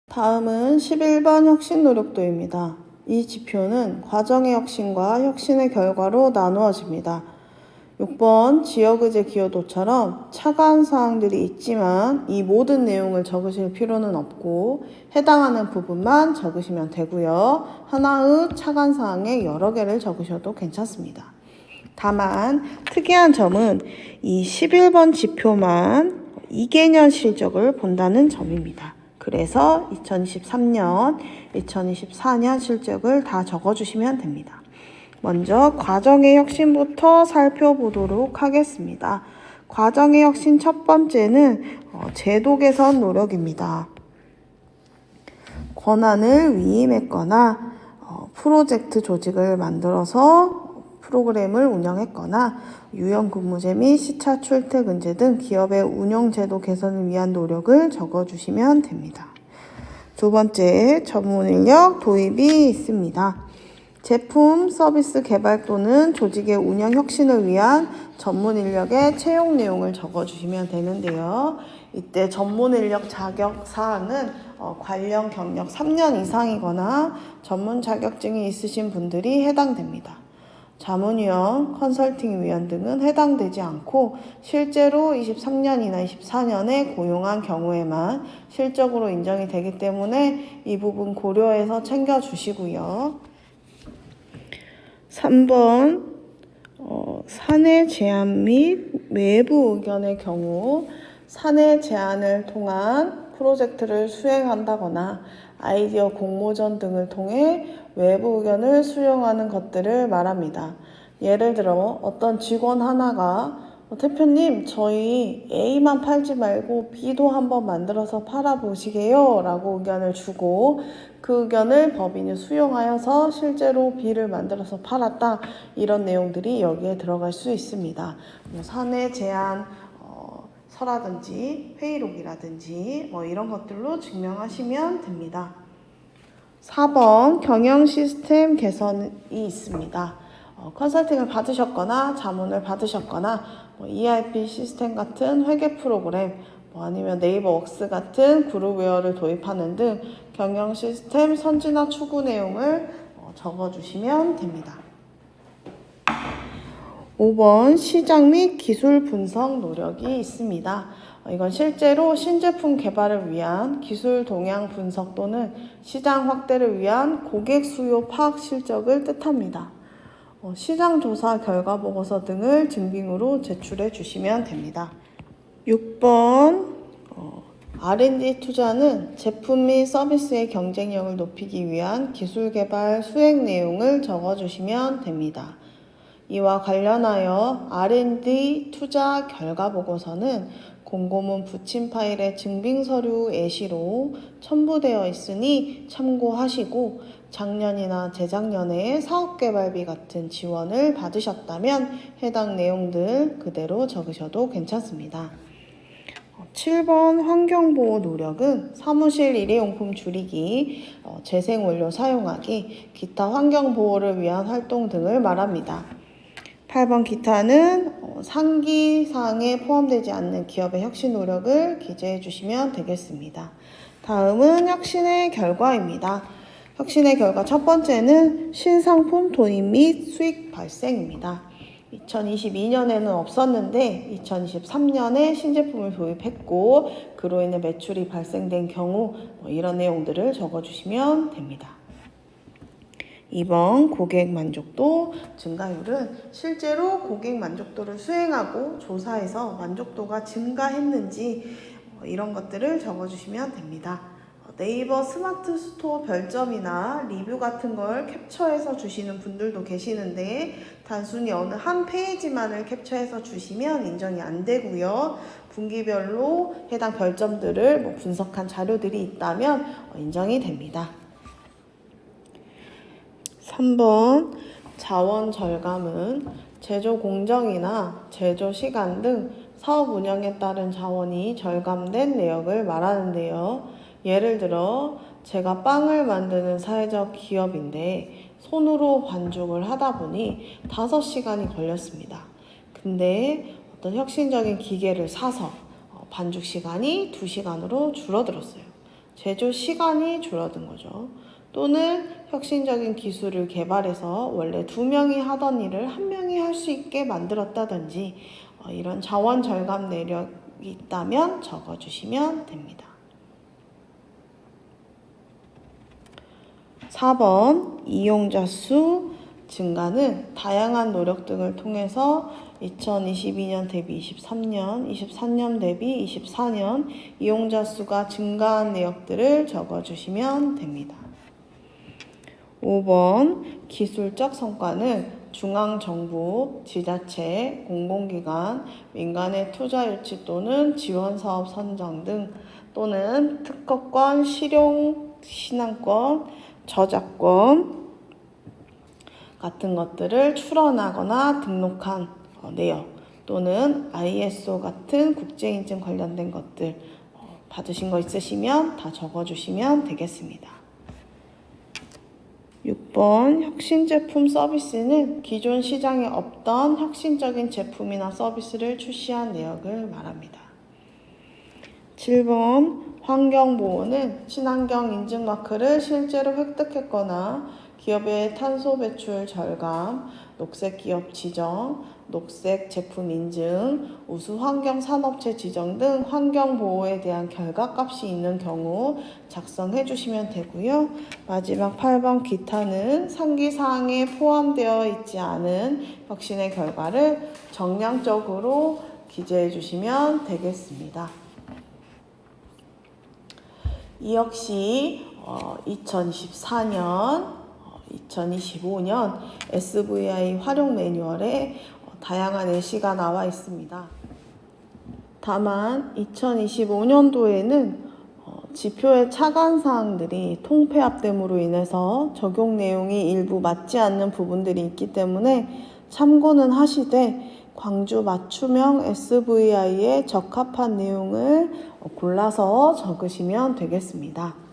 다음은 11번 혁신 노력도입니다. 이 지표는 과정의 혁신과 혁신의 결과로 나누어집니다. 6번 지역의제 기여도처럼 차가운 사항들이 있지만 이 모든 내용을 적으실 필요는 없고 해당하는 부분만 적으시면 되고요. 하나의 차관 사항에 여러 개를 적으셔도 괜찮습니다. 다만 특이한 점은 이 11번 지표만 2개년 실적을 본다는 점입니다. 그래서 2023년, 2024년 실적을 다 적어주시면 됩니다. 먼저 과정의 혁신부터 살펴보도록 하겠습니다. 과정의 혁신 첫 번째는 제도 개선 노력입니다. 권한을 위임했거나 프로젝트 조직을 만들어서 프로그램을 운영했거나 유연근무제 및 시차 출퇴근제 등 기업의 운영제도 개선을 위한 노력을 적어주시면 됩니다. 두 번째, 전문인력 도입이 있습니다. 제품, 서비스 개발 또는 조직의 운영 혁신을 위한 전문 인력의 채용 내용을 적어주시면 되는데요. 이때 전문 인력 자격 사항은 관련 경력 3년 이상이거나 전문 자격증이 있으신 분들이 해당됩니다. 자문위원, 컨설팅위원 등은 해당되지 않고 실제로 23년이나 24년에 고용한 경우에만 실적으로 인정이 되기 때문에 이 부분 고려해서 챙겨주시고요. 3번 사내 제안 및 외부 의견의 경우 사내 제안을 통한 프로젝트를 수행한다거나 아이디어 공모전 등을 통해 외부 의견을 수용하는 것들을 말합니다. 예를 들어 어떤 직원 하나가 대표님 저희 A만 팔지 말고 B도 한번 만들어서 팔아보시게요 라고 의견을 주고 그 의견을 법인이 수용하여서 실제로 B를 만들어서 팔았다, 이런 내용들이 여기에 들어갈 수 있습니다. 사내 제안 서라든지 회의록이라든지 이런 것들로 증명하시면 됩니다. 4번 경영 시스템 개선이 있습니다. 컨설팅을 받으셨거나 자문을 받으셨거나 ERP 시스템 같은 회계 프로그램 아니면 네이버 웍스 같은 그룹웨어를 도입하는 등 경영 시스템 선진화 추구 내용을 적어주시면 됩니다. 5번 시장 및 기술 분석 노력이 있습니다. 이건 실제로 신제품 개발을 위한 기술 동향 분석 또는 시장 확대를 위한 고객 수요 파악 실적을 뜻합니다. 시장 조사 결과 보고서 등을 증빙으로 제출해 주시면 됩니다. 6번 R&D 투자는 제품 및 서비스의 경쟁력을 높이기 위한 기술 개발 수행 내용을 적어주시면 됩니다. 이와 관련하여 R&D 투자 결과 보고서는 공고문 부침 파일의 증빙 서류 예시로 첨부되어 있으니 참고하시고 작년이나 재작년에 사업개발비 같은 지원을 받으셨다면 해당 내용들 그대로 적으셔도 괜찮습니다. 7번 환경보호 노력은 사무실 일회용품 줄이기, 재생원료 사용하기, 기타 환경보호를 위한 활동 등을 말합니다. 8번 기타는 상기 사항에 포함되지 않는 기업의 혁신 노력을 기재해 주시면 되겠습니다. 다음은 혁신의 결과입니다. 혁신의 결과 첫 번째는 신상품 도입 및 수익 발생입니다. 2022년에는 없었는데 2023년에 신제품을 도입했고 그로 인해 매출이 발생된 경우 이런 내용들을 적어주시면 됩니다. 2번 고객 만족도 증가율은 실제로 고객 만족도를 수행하고 조사해서 만족도가 증가했는지 이런 것들을 적어주시면 됩니다. 네이버 스마트 스토어 별점이나 리뷰 같은 걸 캡처해서 주시는 분들도 계시는데 단순히 어느 한 페이지만을 캡처해서 주시면 인정이 안 되고요. 분기별로 해당 별점들을 분석한 자료들이 있다면 인정이 됩니다. 3번 자원 절감은 제조 공정이나 제조 시간 등 사업 운영에 따른 자원이 절감된 내역을 말하는데요. 예를 들어 제가 빵을 만드는 사회적 기업인데 손으로 반죽을 하다 보니 5시간이 걸렸습니다. 근데 어떤 혁신적인 기계를 사서 반죽 시간이 2시간으로 줄어들었어요. 제조 시간이 줄어든 거죠. 또는 혁신적인 기술을 개발해서 원래 2명이 하던 일을 1명이 할 수 있게 만들었다든지 이런 자원 절감 내력이 있다면 적어주시면 됩니다. 4번 이용자 수 증가는 다양한 노력 등을 통해서 2022년 대비 23년, 23년 대비 24년 이용자 수가 증가한 내역들을 적어주시면 됩니다. 5번 기술적 성과는 중앙정부, 지자체, 공공기관, 민간의 투자 유치 또는 지원사업 선정 등 또는 특허권, 실용, 신안권, 저작권 같은 것들을 출원하거나 등록한 내역 또는 ISO 같은 국제인증 관련된 것들 받으신 거 있으시면 다 적어주시면 되겠습니다. 6번 혁신제품 서비스는 기존 시장에 없던 혁신적인 제품이나 서비스를 출시한 내역을 말합니다. 7번 환경보호는 친환경 인증마크를 실제로 획득했거나 기업의 탄소 배출 절감, 녹색 기업 지정, 녹색 제품 인증, 우수 환경 산업체 지정 등 환경 보호에 대한 결과값이 있는 경우 작성해 주시면 되고요. 마지막 8번 기타는 상기사항에 포함되어 있지 않은 혁신의 결과를 정량적으로 기재해 주시면 되겠습니다. 이 역시 2024년 2025년 SVI 활용 매뉴얼에 다양한 예시가 나와 있습니다. 다만 2025년도에는 지표의 차관 사항들이 통폐합됨으로 인해서 적용 내용이 일부 맞지 않는 부분들이 있기 때문에 참고는 하시되 광주 맞춤형 SVI에 적합한 내용을 골라서 적으시면 되겠습니다.